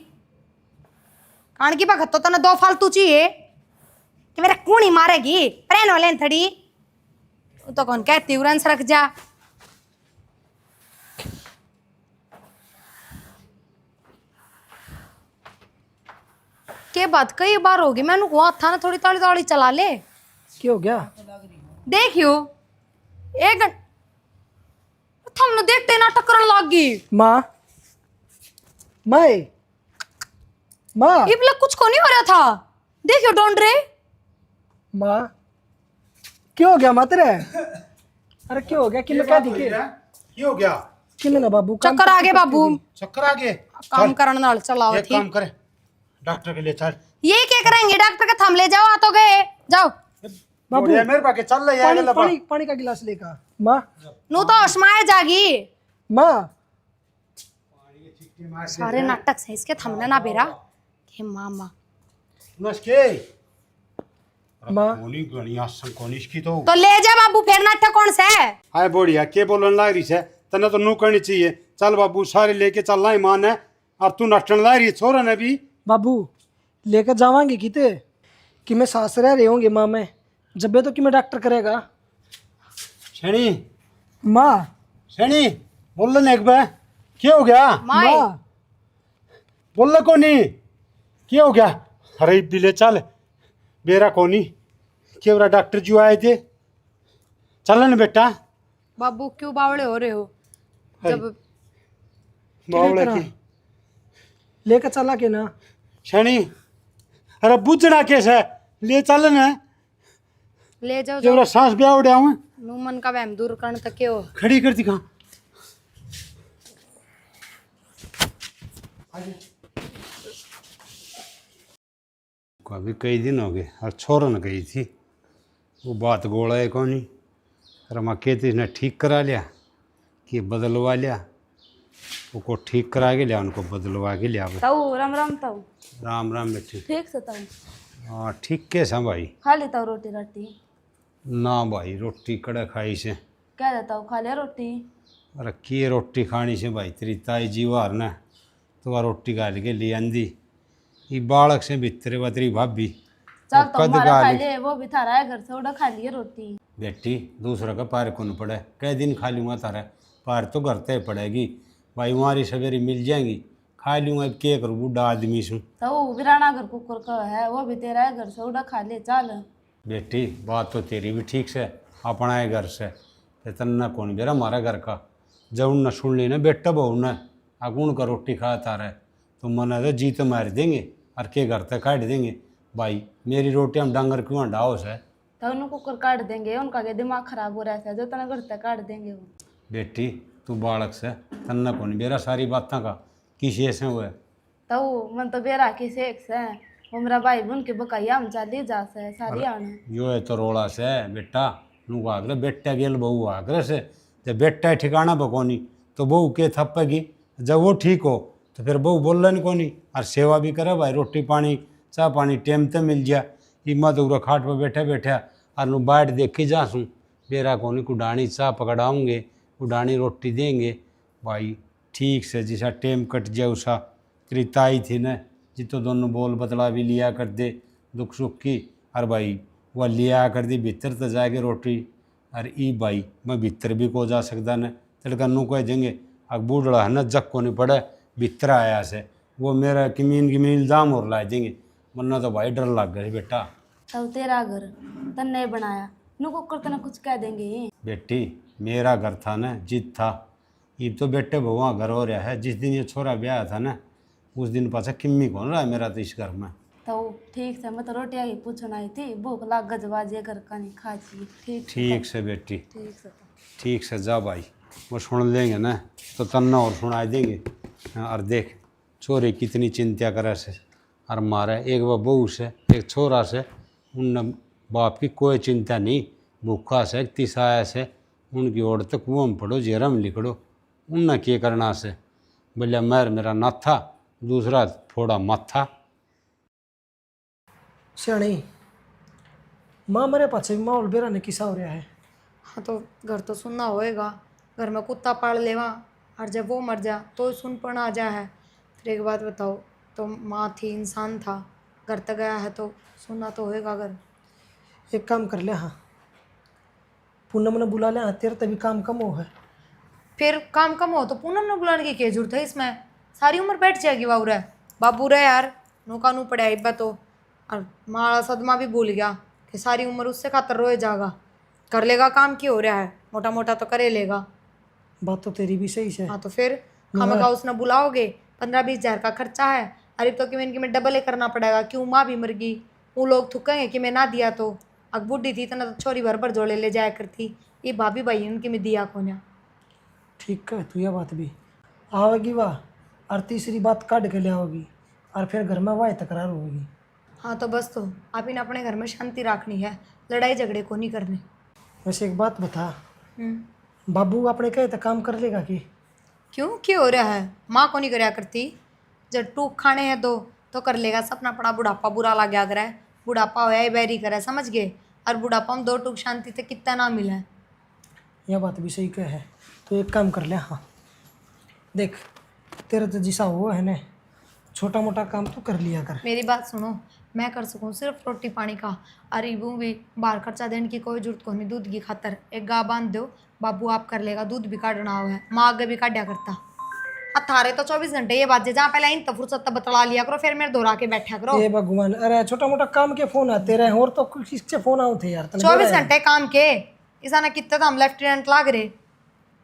खान की भगत तो ना 2 फालतू चाहिए कि मेरा कूणी मारेगी प्रेन वाले थड़ी तो कौन कहती उड़न रख जा। के बात कई बार होगी मैंने हुआ था ना थोड़ी ताली ताली चला ले क्या हो गया? देखियो 1 घंटा हमने देखते ना टक्कर लगी माँ माँ ये लग कुछ को नहीं हो रहा था। देखियो डोंट रे माँ क्या हो गया माँ तेरे? अरे क्या हो गया कि मैं कह दी के क्या हो गया? कि मैं ना बाबू काम चक्कर आ गए बाबू चक्कर आ गए? काम करने नाल चलाओ एक थी। काम करे डॉक्टर के लिए चल। ये क्या करेंगे डॉक्टर के थम ले जाओ आ तो गए जाओ बाबू मेरे पाके चल ले पानी पानी पानी का गिलास लेकर माँ नू तो होशमाए जागी माँ सारे नाटक से इसके थमने ना बेरा के मामा नसके माँ कोनी गणी आसन कोनी इसकी तो तो ले जा बाबू फिर नाटक कौन से है? हाय बढ़िया के बोलन लाग रही है तने तो नू करनी चाहिए। चल बाबू सारे लेके चलना ही मान है और तू नटन ला रही है छोरा ने भी। बाबू लेकर जावांगे किते कि मैं सास रह रहे होंगे माँ में जब तो कि मैं डॉक्टर करेगा शनी माँ शनी बोलन एक बार क्या हो गया? माई माँ बोल कोनी क्या हो गया? अरे बिले चल बेरा कोनी क्या बरा डॉक्टर जी आए थे चल न बेटा। बाबू क्यों बावड़े हो रहे हो? जब बावड़े की लेकर चला के ना शनी अरे बुझना कैसे ले चल न ले जाओ जो सांस ब्याह उड़ा हूँ नू मन का वहम दूर करने तक के हो। खड़ी कर दिखा। अभी कई दिन हो गए और छोरन गई थी वो बात गोला है कौन ही रमा कहती ने ठीक करा लिया कि बदलवा लिया वो ठीक करा के लिया उनको बदलवा के लिया। ताऊ राम राम ताऊ। राम राम बेटी। ठीक से ताऊ हाँ ठीक कैसा भाई? खा ली ताऊ रोटी राटी? ना भाई रोटी कड़े खाई से। क्या देता हूँ खा लिया रोटी? अरे की रोटी खानी से भाई तेरी ताई जीवार ने तो रोटी गाल के लिए आंदी ये बालक से भीतरे व तेरी भाभी चल तो हमारा खा लिए वो भी थारा है घर से उड़ा खा लिए रोटी। बेटी दूसरा का पार कौन पड़े कई दिन खा लूँगा तारा पार तो घर तय पड़ेगी भाई हमारी सवेरी मिल जाएंगी खा लूँगा क्या करूँ बूढ़ा आदमी सू। तो विराना घर कुकर का है वो भी तेरा है घर से उड़ा खा ले चल। बेटी बात तो तेरी भी ठीक से अपना है घर से इतना कौन बेरा हमारा घर का जब न सुन ली ना बेटा बहू ने अगुण का रोटी खाता रहे तो मन तो जीत मार देंगे और के घर तक काट देंगे भाई मेरी रोटी हम डांगर क्यों हटाओ से तो उन्हें कुकर काट देंगे उनका के दिमाग खराब हो रहा है जो तना घर तक काट देंगे वो। बेटी तू बालक से तन्ना कौन बेरा सारी बातें का किसी ऐसे हुए तो मन तो बेरा की सेक से वो मेरा भाई बन के बकाइया हम चाली जा से सारी आने यो है तो रोड़ा से बेटा नू आगरे बेटा गेल बहू आगरे से जब बेटा ठिकाना बकोनी तो बहू के थप्पेगी जब वो ठीक हो तो फिर बहू बोलन कोनी और सेवा भी करे भाई रोटी पानी चाह पानी टेम ते मिल जा हिम्मत उरा खाट पर बैठे बैठे और नू बाट देखी जासूँ बेरा कोनी कुडानी चाह पकड़ाऊँगे कुडानी रोटी देंगे भाई ठीक से जिसा टेम कट जाए उसा तेरी ताई थी न जितो दोनों बोल बतला भी लिया कर दे दुख सुख की। और भाई वह लिया कर दी भीतर तो जाके रोटी। और ई भाई मैं भीतर भी को जा सकता न तिलका नू कह देंगे अब बूढ़ड़ा है न जग को नहीं पड़े भीतर आया से वो मेरा किमीन इल्ज़ाम और ला देंगे वरना तो भाई डर लग गए बेटा। तब तेरा घर तन नहीं बनाया नुको करते ना कुछ कह देंगे। बेटी मेरा घर था न जीत था ये तो बेटे भगवा घर हो रहा है। जिस दिन ये छोरा ब्याह था न उस दिन पाछा किम्मी कौन रहा है मेरा तो इस घर में। तो ठीक से मैं तो रोटी आई पूछना आई थी भूख लाग गजबाजे घर का नहीं खा चाहिए। ठीक से बेटी ठीक से ठीक से जा भाई वो सुन लेंगे ना तो तन्ना और सुना देंगे। और देख छोरे कितनी चिंता करे से और मारे एक वह बहू से एक छोरा से उन बाप की कोई चिंता नहीं भूखा से तिसाया से उनकी ओर तक कुआं में पड़ो जेरम लिखड़ो उनने क्या करना से बोलिया मैर मेरा नाथा दूसरा फोड़ा माथा। सियाणी माँ मेरे पाछे भी माहौल बेरा ने किसा हो रहा है। हाँ तो घर तो सुनना होएगा, घर में कुत्ता पाल लेवा और जब वो मर जा तो सुनपन आ जा है। फिर एक बात बताओ, तो माँ थी इंसान था, घर तक गया है तो सुनना तो होएगा घर। एक काम कर ले, हाँ पूनम ने बुला ले, हाँ तेरे तभी काम कम हो है। फिर काम कम हो तो पूनम ने बुलाने की क्या जरूरत है इसमें, सारी उम्र बैठ जाएगी बाबू रे। बाबू रे यार नौका नू पड़ा इब्बा तो। और माड़ा सदमा भी भूल गया कि सारी उम्र उससे खातर रोए जागा। कर लेगा काम की हो रहा है, मोटा मोटा तो करे लेगा। बात तो तेरी भी सही है। हाँ तो फिर खामखा उसने बुलाओगे, 15-20 हज़ार का खर्चा है। अरे तो कि मैं इनकी में डबल ही करना पड़ेगा, क्यों माँ भी मर गई, वो लोग थुकेंगे कि मैं ना दिया तो। अब बूढ़ी थी इतना तो छोरी भर भर जोड़े ले जाया करती, ये भाभी भाई उनकी में दिया कोन्या। ठीक है तू यह बात भी आवेगी वाह, और तीसरी बात काट के ले आओगी और फिर घर में वाह तकरार होगी। हाँ तो बस, तो आप इन अपने घर में शांति रखनी है, लड़ाई झगड़े को नहीं करने। वैसे एक बात बता, बाबू अपने कहे तो काम कर लेगा कि? क्यों क्या हो रहा है, माँ को नहीं कराया करती। जब टूक खाने हैं तो कर लेगा। सपना पड़ा बुढ़ापा बुरा लग गया करे, बुढ़ापा होया ही बैरी करे, समझ गए। और बुढ़ापा में 2 टूक शांति से कितना ना मिले। यह बात भी सही कह है। तो एक काम कर ले, हाँ देख तेरा तो जिसा हुआ है ना, छोटा मोटा काम तो कर लिया कर। मेरी बात सुनो, मैं कर सकूँ सिर्फ रोटी पानी का, अरे वो भी बाहर खर्चा देने की कोई जरूरत को नहीं। दूध की खातर एक गाय बांध दो, बाबू आप कर लेगा। दूध भी काटना हुआ है, माँ आगे भी काटा करता। थारे तो 24 घंटे ये बात जहाँ पहले इन तो फुर्सत बतला लिया करो, फिर मेरे दोहरा के बैठा करो। ए भगवान, अरे छोटा मोटा काम के फोन आते रहे और तो किससे फोन आते थे यार। 24 घंटे काम के ईसाना कितने तो हम लेफ्टिनेंट लाग रहे।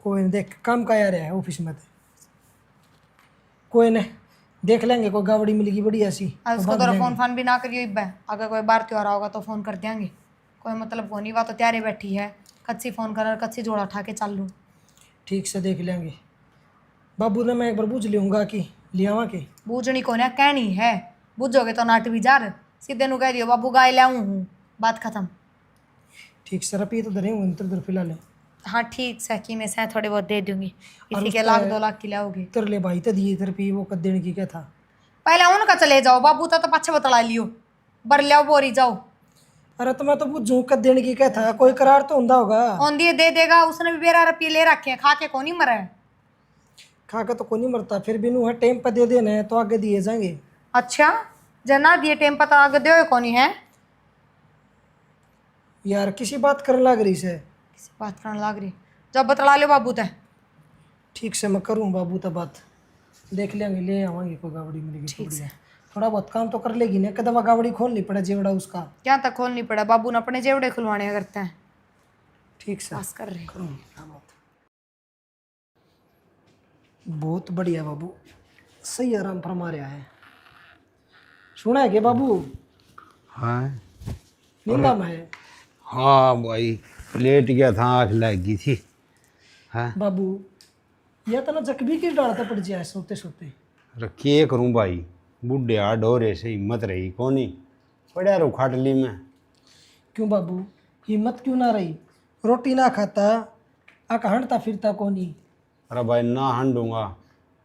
कोई नहीं, देख काम का यार है ऑफिस में, कोई नहीं देख लेंगे, कोई गावड़ी मिलेगी बड़ी ऐसी। उसको तो फोन फान भी ना करियो इब्बा, अगर कोई बार त्योहार होगा तो फोन कर देंगे। कोई मतलब को नहीं, वह तो त्यारे बैठी है, कच्ची फोन कर कच्ची जोड़ा उठा के चल लूँ। ठीक से देख लेंगे। बाबू ने मैं एक बार पूछ लूँगा कि लियावा के। बूझनी को ना कहनी है, बूझोगे तो नाट भी जार, सीधे नु कह दियो बाबू गाय लाऊं हूँ, बात खत्म। ठीक से रपी तो धरे इधर उधर फिलहाल। हाँ ठीक से की मैं से थोड़े बहुत दे दूंगी, और इसी के उसका 1-2 लाख की लाओगे। तेरे ले भाई तो दिए तेरे पी वो कद देने की क्या था। पहले उनका चले जाओ, बाबू तो पाछे बतला लियो, बर लियाओ बोरी जाओ। अरे तो मैं तो पूछूं कद देने की क्या था, कोई करार तो होंदा होगा। ऑन दिए दे देगा, उसने भी बेरा रुपये ले रखे हैं, खा के कौन ही मरा है। खा के तो कोई नहीं मरता, फिर भी नू है टाइम पर दे देना है तो आगे दिए जाएंगे। अच्छा जना दिए टेम पता आगे दे कौन ही है यार किसी बात करने लग रही से। किसी बात करने लग रही, जब बतला लो बाबू ते। ठीक से मैं करूँ बाबू तो बात देख लेंगे, ले आवांगे कोई गावड़ी मिलेगी तो बढ़िया। थोड़ा बहुत काम तो कर लेगी ना, कदवा गावड़ी खोल नहीं पड़ा जेवड़ा उसका। क्या तक खोल नहीं पड़ा, बाबू ने अपने जेवड़े खुलवाने करते हैं। ठीक से बस कर रहे करूँगी क्या बात। बहुत बढ़िया बाबू, सही आराम फरमा रहा है। सुना है क्या बाबू? हाँ नींदा में है हाँ भाई लेट गया था, आँख लग गई थी। हाँ बाबू, यह तो ना जख्मी की डालता पड़ जाए सोते सोते। अरे क्या करूँ भाई, बुढ़े आ डोरे से हिम्मत रही कोनी, पड़ा रो खाटली में। क्यों बाबू हिम्मत क्यों ना रही? रोटी ना खाता आका हंडता फिरता कोनी। अरे भाई ना हंडूंगा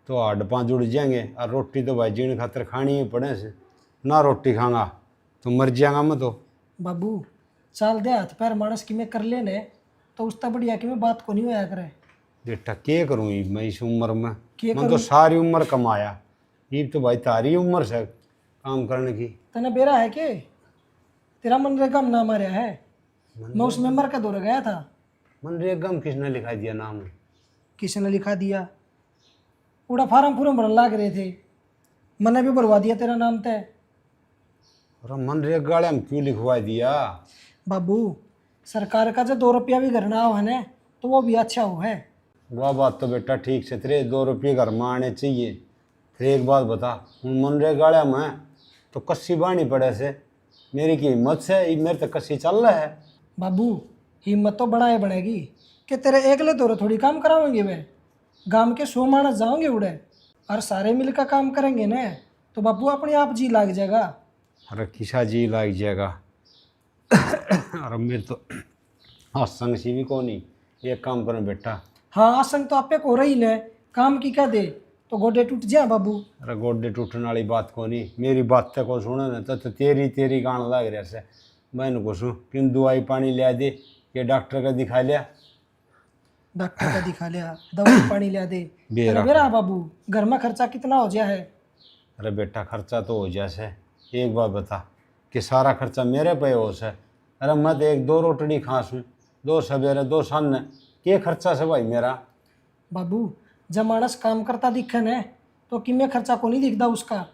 तो हड्ड पाँव जुड़ जाएंगे, और रोटी तो भाई जीण खातर खानी ही पड़े से। ना रोटी खाऊंगा तो मर जाएगा मैं तो। बाबू चाल दे हाथ पैर मानस की में कर लेने तो उसका बढ़िया कि में बात को नहीं होया करे। बेटा के करूँ ये मैं इस उम्र में? के मैं तो सारी उम्र कमाया, ये तो भाई तारी उम्र से काम करने की। तने बेरा है के तेरा मनरेगा में नाम आ रहा है? मैं उस मेंबर का दौरे गया था। मनरेगा में किसने लिखा दिया नाम? किसने लिखा दिया? उड़ा फार्म फूरम भरन लाग रहे थे, मैंने भी भरवा दिया तेरा नाम तय। अरे मनरेगा वाले हम क्यों लिखवा दिया? बाबू सरकार का जो 2 रुपया भी घर ना हो है ना तो वो भी अच्छा हो है। वह बात तो बेटा ठीक से, तेरे 2 रुपये घर में आने चाहिए। फिर एक बात बता, हूँ मनरेगा वाले में तो कस्सी बानी पड़े से, मेरी की हिम्मत से ये मेरे तक कस्सी चल रहा है। बाबू हिम्मत तो बढ़ाए बढ़ेगी कि तेरे एकले दौरे थोड़ी काम करावेंगे वे, गांव के 100 मानस जाओगे उड़े और सारे मिलकर काम करेंगे ना तो बाबू अपने आप जी लाग जाएगा। अरे किसा जी लग जाएगा। अरे मेरे तो संग सी भी को नहीं, एक काम करें बेटा। हाँ आसंग तो आपे को रही ने काम की क्या दे तो गोडे टूट जाए बाबू। अरे गोडे टूटने वाली बात को नहीं, मेरी बात तक को सुने ना तो तेरी गान लग रहा से। मैंने को सुन किन दवाई पानी लिया दे, ये डॉक्टर का दिखा लिया? डॉक्टर का दिखा लिया, दवाई पानी लिया दे। बेरा। बेरा बाबू घर में खर्चा कितना हो गया है? अरे बेटा खर्चा तो हो जैसे, एक बात बता कि सारा खर्चा मेरे पे हो से? अरे मैं तो 1-2 रोटड़ी खांसू, 2 सवेरे 2 सामने, के खर्चा से भाई मेरा? बाबू जब मानस काम करता दिखे न तो किमें खर्चा को नहीं दिखता उसका।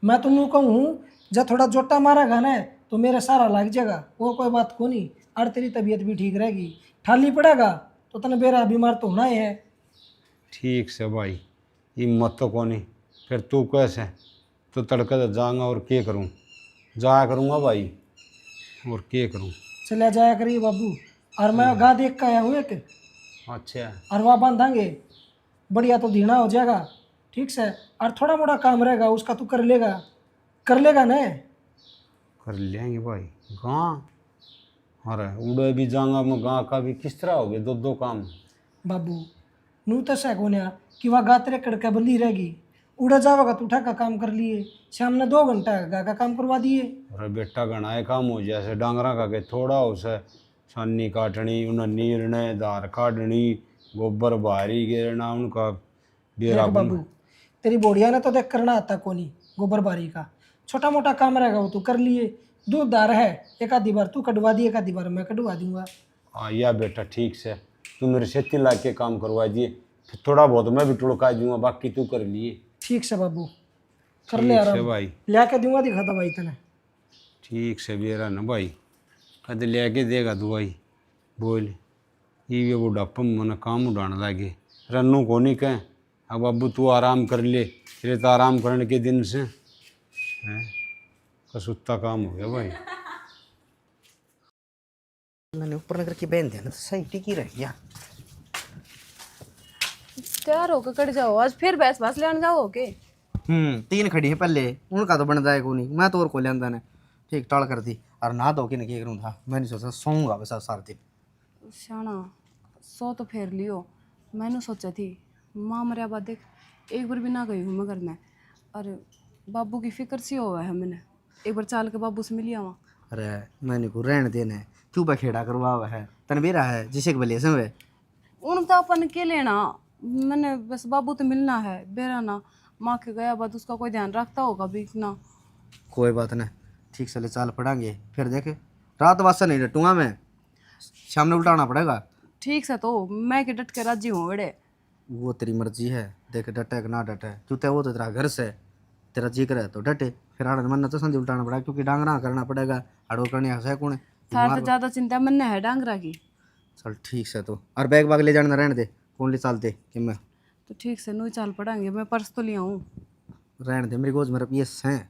मैं तुमको कहूँ जब थोड़ा जोटा मारेगा न तो मेरे सारा लग जाएगा, वो कोई बात को नहीं। और तेरी तबीयत भी ठीक रहेगी। ठाली पड़ेगा तो तने बेरा बीमार तो होना ही है। ठीक से भाई, हिम्मत तो को नहीं। फिर तू कैसे तो तड़के तो जाऊँगा और क्या करूँ? जाया करूँगा भाई और क्या करूँ? चला जाया करिए बाबू। और मैं गा देख के आया हूँ एक, अच्छा और वहाँ बांधांगे बढ़िया तो धीना हो जाएगा ठीक से। और थोड़ा मोड़ा काम रहेगा उसका तू कर लेगा न? कर लेंगे भाई। गाँव अरे उड़े भी जाऊँगा मैं, गाँव का भी किस तरह हो गए 2-2 काम? बाबू नू तो सैकोन्या कि वहाँ गा तेरे कड़का बंदी रहेगी, उड़ा जाओगा तो उठा का काम कर लिए, शाम ने 2 घंटा गा का काम करवा दिए। अरे बेटा घनाए काम हो जैसे डांगरा का के थोड़ा हो से, छानी काटनी, उन्हें नीरने, धार काटनी, गोबर बाहरी गिरना उनका बेरा देख बाबू तेरी बोढ़िया ने तो देख करना आता को नहीं, गोबर बारी का छोटा मोटा काम रहेगा वो तू कर लिए। दूध दार है, एक आधी बार तू कटवा दिए, एक आधी बार मैं कटवा दूंगा। हाँ या बेटा ठीक से, तू मेरे खेती ला के काम करवा दिए, फिर थोड़ा बहुत मैं भी टुड़का दूंगा, बाकी तू कर लिए। ठीक से बाबू कर ले ठीक से आराम, भाई, लिया के दूंगा दिखा दवाई तने। ठीक से बेरा ना भाई, कद ले के देगा दवाई बोल। ये बुढ़ापा में मैंने काम उड़ाने लगे, रन्नू को नहीं कहें अब बाबू तू आराम कर ले, तेरे तो आराम करने के दिन से हैं कसुत्ता काम हो गया भाई। मैंने ऊपर नगर की बहन ध्यान तो सही टिकी रह गया। तैयार होकर कट जाओ, आज फिर बस लेने जाओ के? 3 खड़ी है पहले, उनका तो बन जाएगा नहीं, मैं तो और को लेंदा ने ठीक टाल कर दी। और नहा धो के न करूँ था, मैंने सोचा सोऊंगा बस सारा दिन। शाना सो तो फेर लियो, मैंने सोचा थी माँ मरिया बाद देख एक बार भी ना गई हूँ मैं घर में। अरे बाबू की फिक्र सी हुआ है, मैंने एक बार चाल के बाबू से मिलिया वहाँ। अरे मैंने को रहने देना है, क्यों बखेड़ा करवा हुआ है तन बेरा है जिसे भले से वे उन तो अपन के लेना, मैंने बस बाबू तो मिलना है बेरा ना। माँ के गया बाद उसका कोई ध्यान रखता होगा भी ना। कोई बात नहीं, ठीक से ले चाल पड़ांगे, फिर देखे रात वास्ता नहीं डटूंगा मैं, सामने उल्टाना पड़ेगा। ठीक से तो मैं के डट के राजी हूँ बड़े। वो तेरी मर्जी है, देख डटे कि ना डटे, क्योंकि वो तो तेरा घर से तेरा जी करे तो डटे, फिर आड़ मन तो संधि उल्टाना पड़ेगा क्योंकि डांगरा करना पड़ेगा, आड़ो करने है कौन है। थार तो ज्यादा चिंता मन है डांगरा की। चल ठीक से तो, और बैग बाग ले जाना रहने दे, कौन ले चालते कि मैं तो ठीक से नू चाल पड़ांगे, मैं पर्स तो लिया हूँ। रहने दे, मेरी गोज मेरा पीएस हैं।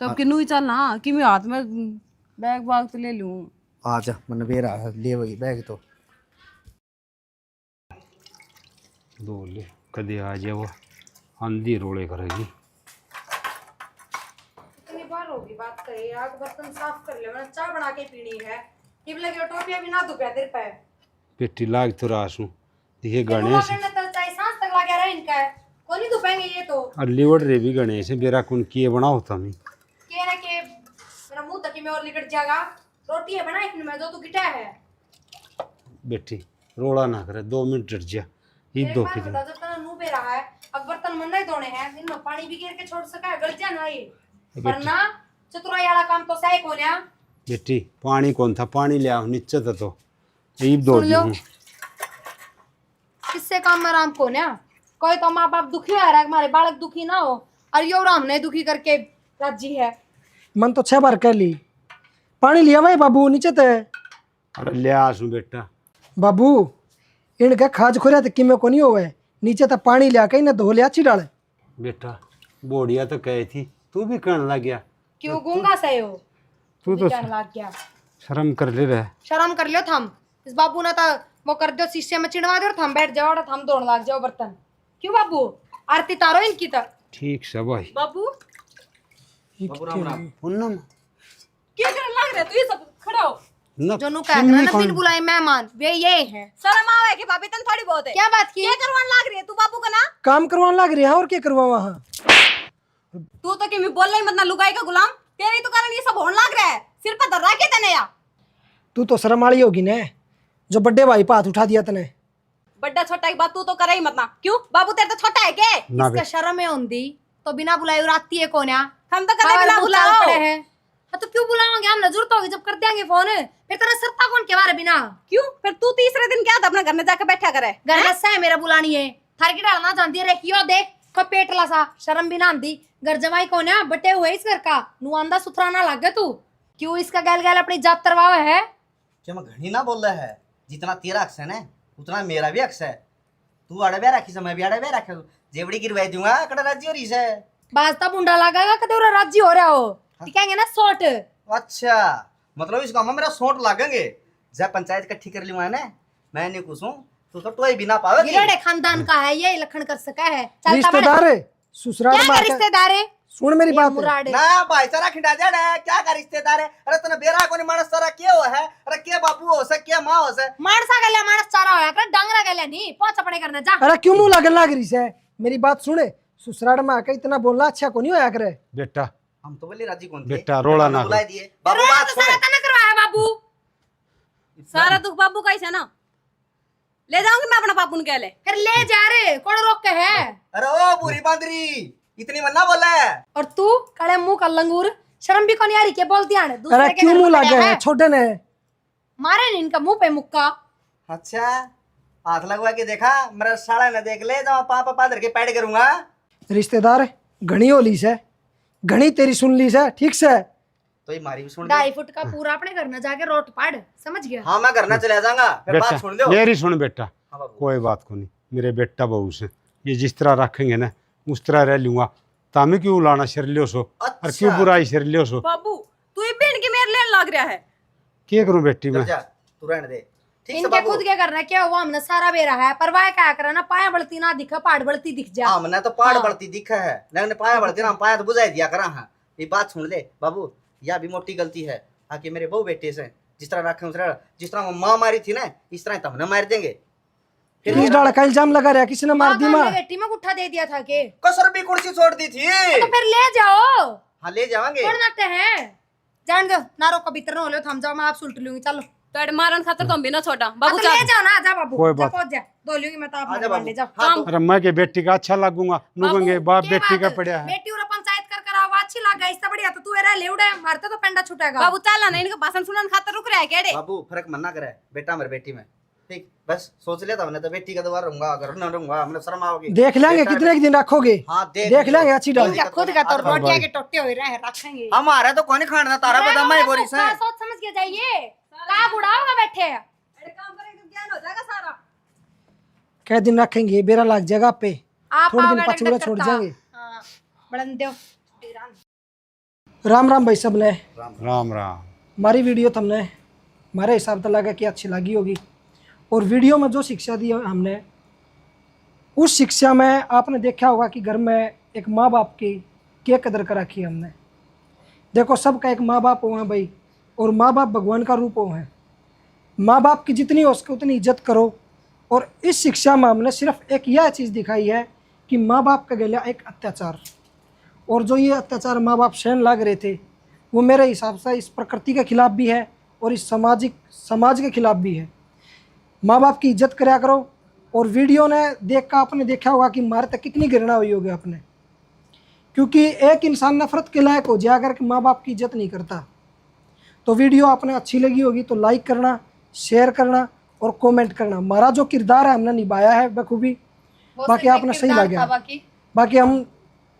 तो अब कि नू ही चलना कि मैं हाथ में बैग बाग तो ले लूँ। आ जा मन बेरा ले वही बैग तो दो ले कदे आ जाए, वो आंधी रोड़े करेगी। इतनी बार होगी बात करे, आग बर्तन साफ कर ले, मैंने चाय बना के पीनी है। टिप लगी टोपिया भी ना दुपया तेरे पे पेटी लाग तो रासू दिखे गणेश चाय सांस तक लगा रहा इनका है, कौन ही दुपेंगे ये तो। और लिवड़ रे भी गणेश बेरा कौन किए बनाओ तमी के ना के मेरा मुंह तक में और लिकट जाएगा। रोटी है बना इनमें जो तू गिटा है। बेटी रोड़ा ना करे, 2 मिनट डट जा, ईद दो की बता, जब तना मुंह पे रहा है अब बर्तन मन नहीं धोने हैं, इनमें पानी भी गिर के छोड़ सका है, गलतियां ना ये वरना चतुराई वाला काम तो सही को ना। बेटी पानी कौन था, पानी ले आओ नीचे तो ईद दो सुन लो, किससे काम में आराम को ना, कोई तो माँ बाप दुखी हो रहा है, हमारे बालक दुखी ना हो, और यो राम ने दुखी करके राजी है। मन तो 6 बार कह ली, पानी लिया भाई बाबू नीचे ते। अरे ले आसू बेटा। बाबू इनके खाज खोरिया तो किमें को नहीं होवे, नीचे तो पानी लिया कहीं ना धो लिया अच्छी डाले। बेटा बोड़िया तो कही थी, तू भी कहने लग गया। क्यों गूंगा सही हो, तू तो कहने लग गया। शर्म कर ले रहे। शर्म कर लियो थम, इस बाबू ने तो वो कर दो शीशे में चिड़वा दो और थम बैठ जाओ और थम धोने लग जाओ बर्तन। क्यों बाबू, आरती तारो इनकी तो। ठीक से भाई। बाबू पूनम क्या करने लग रहे तू, ये सब खड़ा हो। न जो नु कह रहा ना बिन बुलाए मेहमान वे ये है। शर्म आवे कि भाभी तन थोड़ी बहुत है। क्या बात की? क्या करवाने लग रही है तू बाबू का ना? काम करवाने लग रही है और क्या करवावा। हाँ तू तो कि मैं बोल रही मत ना, लुगाई का गुलाम तेरी तो कारण ये सब होने लग रहा है। सिर पर धर रहा के तने या तू तो शर्म वाली होगी ने, जो बड्डे भाई पे हाथ उठा दिया तने। बड्डा छोटा की बात तू तो करे ही मत ना। क्यों बाबू तेरे तो छोटा है के? ना इसका शर्म है होंदी तो बिना बुलाए राती है कोन्या। हम तो करे बिना बुलाओ पड़े हैं। हाँ तो क्यों बुलाओगे, हम जरूरत होगी जब कर देंगे फोन, फिर तेरा सरता कौन के बारे बिना। क्यों फिर तू तीसरे दिन क्या था अपने घर में जाके बैठा करे? घर में सा है मेरा बुलानी है, थार की डालना जानती है रे क्यों देख को पेटला सा शर्म भी ना आंदी। घर जमाई कौन है, बटे हुए इस घर का नुआंदा सुथरा ना लगे तू। क्यों इसका गैल गैल अपनी जात तरवावे है। क्या मैं घनी ना बोल रहा है, जितना तेरा अक्स है ना उतना मेरा भी अक्स है। तू आड़े बे रखी से मैं भी आड़े बे रखा, जेवड़ी गिरवाई दूंगा कड़ा राज्य और इसे बाजता बुंडा लगाएगा कदे उरा राज्य हो रहा हो, दिखाएंगे ना सोट। अच्छा मतलब इस गाँव में मेरा सोट लागेंगे। जब पंचायत इकट्ठी कर लूंगा ना मैं नहीं कुछ हूँ, तू तो टोई भी ना पावे। गिरड़े खानदान का है ये, लखन कर सका है। चलता बड़ा रिश्तेदार है ससुराल क्या में का आकर- रिश्तेदार है, सुन मेरी ये बात है। मुराड़े। ना भाईचारा खिंडा जाड़ा है, क्या का रिश्तेदार है। अरे तने बेरा को नहीं मानस सारा क्या हो है, अरे के बापू हो से के माँ हो से। मानसा गल्या मानस चारा होया कर, डांगरा गल्या नहीं पहुंच अपने करने जा। अरे क्यों मुंह लगन लग रही है, मेरी बात सुने। ससुराल में आकर इतना बोलना अच्छा को नहीं होया करे। बेटा हम तो बोले राजी कौन थे, बेटा रोला ना बुला दिए। बाबू रोला बात तो सारा सुन, तना करवाया बाबू। सारा दुख बाबू का ही है ना, ले जाऊंगी मैं अपना बापू के ले। फिर ले जा रे, कौन रोक के है। अरे ओ बुरी बांदरी इतनी मन्ना बोला है। और तू कड़े मुंह का लंगूर, शर्म भी कौन यारी के बोलती है। अरे क्यों मुंह लगे है, छोटे ने मारे नहीं इनका मुंह पे मुक्का। अच्छा हाथ लगवा के देखा, मेरा साला न देख ले, जब पापा पादर के पैड करूंगा। रिश्तेदार घनी होली से, घनी तेरी सुन ली से ठीक से। तो ये मारी भी सुन 2.5 फुट का पूरा अपने घर में जाके रोट पाड़, समझ गया। हाँ मैं घर ना चले जाऊंगा, फिर बात सुन लो। मेरी सुन बेटा, हाँ बाबू। कोई बात को नहीं, मेरे बेटा बहू से ये जिस तरह रखेंगे ना उस तरह रह लूंगा। तामी क्यों लाना शर लियो सो और अच्छा। क्यों बुराई शर लियो सो। बाबू तू ये बहन की मेरे लेन लग रहा है। क्या करूं बेटी मैं। जा तू रहने दे, ठीक से इनके बाबू। खुद क्या करना है, क्या हुआ हमने सारा बेरा है, परवाह क्या करना, पाया बढ़ती ना दिखा पहाड़ बढ़ती दिख जा। हाँ मैंने तो पहाड़ हाँ। बढ़ती दिखा है, लेकिन पाया बढ़ती ना, पाया तो बुझाई दिया करा। हाँ ये बात सुन ले बाबू, यह भी मोटी गलती है। आके मेरे बहु बेटे से जिस तरह रखे उस तरह, जिस तरह वो माँ मारी थी ना इस तरह तो हमने मार देंगे। किस डाल का इल्जाम लगा रहा, किसने मार दी माँ। बेटी में गुट्ठा दे दिया था के, कसर भी कुर्सी छोड़ दी थी। तो फिर ले जाओ। हाँ ले जाएंगे। कौन नाते हैं, जान दो नारो को भीतर न हो लो, थम जाओ मैं आप सुलट लूंगी। चलो तो मारन खातर तुम भी ना छोटा हाँ, बाबू तो चल। ले जाओ ना, जा बाबू कोई जा, बात। पहुंच जा, धो लूंगी मैं तो आप आजा मान ले जाओ। हाँ, अरे मैं के बेटी का अच्छा लगूंगा, नुकंगे बाप के बेटी का बात? पड़ा है। बेटी और पंचायत कर आवा अच्छी लग गई, इससे बढ़िया तो तू एरा ले उड़े, मारते तो पेंडा छूटेगा। बाबू चल ना, इनका भाषण सुनन खातर रुक रहा है केड़े। बाबू फर्क मना करे, बेटा मेरे बेटी में ठीक। बस सोच लिया था मैंने तो बेटी का दोबारा रहूंगा, घर न रहूंगा, मैंने शर्म आओगी। देख लेंगे बेटा- कितने दिन रखोगे। हाँ देख लेंगे अच्छी डाल। इनका खुद का तो हाँ, रोटियां के टोटे हुए रहे रखेंगे। हमारा तो कौन खाना तारा बदाम ही बोरी से। सोच समझ के जाइए, का बुढ़ा होगा बैठे। काम करेंगे तो ज्ञान हो जाएगा सारा। कै दिन रखेंगे, बेरा लग जाएगा पे, आप थोड़े दिन आओगे पचूड़ा डंडक छोड़ करता। जाएंगे। हाँ, बड़न दो। राम राम भाई सब ने। राम राम। हमारी वीडियो तुमने हमारे हिसाब से लगा कि अच्छी लगी होगी, और वीडियो में जो शिक्षा दी है हमने, उस शिक्षा में आपने देखा होगा कि घर में एक माँ बाप की क्या कदर कर रखी है हमने। देखो सबका एक माँ बाप हुआ है भाई, और माँ बाप भगवान का रूप हुआ है। माँ बाप की जितनी हो सके उतनी इज्जत करो। और इस शिक्षा में हमने सिर्फ एक यह चीज़ दिखाई है कि माँ बाप का गला एक अत्याचार, और जो ये अत्याचार माँ बाप सहन लाग रहे थे वो मेरे हिसाब से इस प्रकृति के खिलाफ भी है और इस समाज के खिलाफ भी है। माँ बाप की इज्जत करा करो, और वीडियो ने देख कर आपने देखा होगा कि मारे तक कितनी घृणा हुई होगी आपने, क्योंकि एक इंसान नफरत के लायक हो जाए अगर कि माँ बाप की इज्जत नहीं करता। तो वीडियो आपने अच्छी लगी होगी तो लाइक करना, शेयर करना और कमेंट करना। हमारा जो किरदार है हमने निभाया है बखूबी, बाकी आपने सही लगा। बाकी हम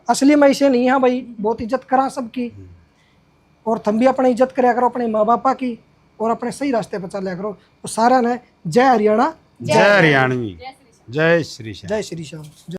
असली में ऐसे नहीं हैं भाई, बहुत इज्जत करा सबकी, और तुम भी अपनी इज्जत कराया करो अपने माँ बापा की और अपने सही रास्ते पर चला करो। तो सारा ने जय हरियाणा, जय हरियाणवी, जय श्री श्याम। जय श्री श्याम।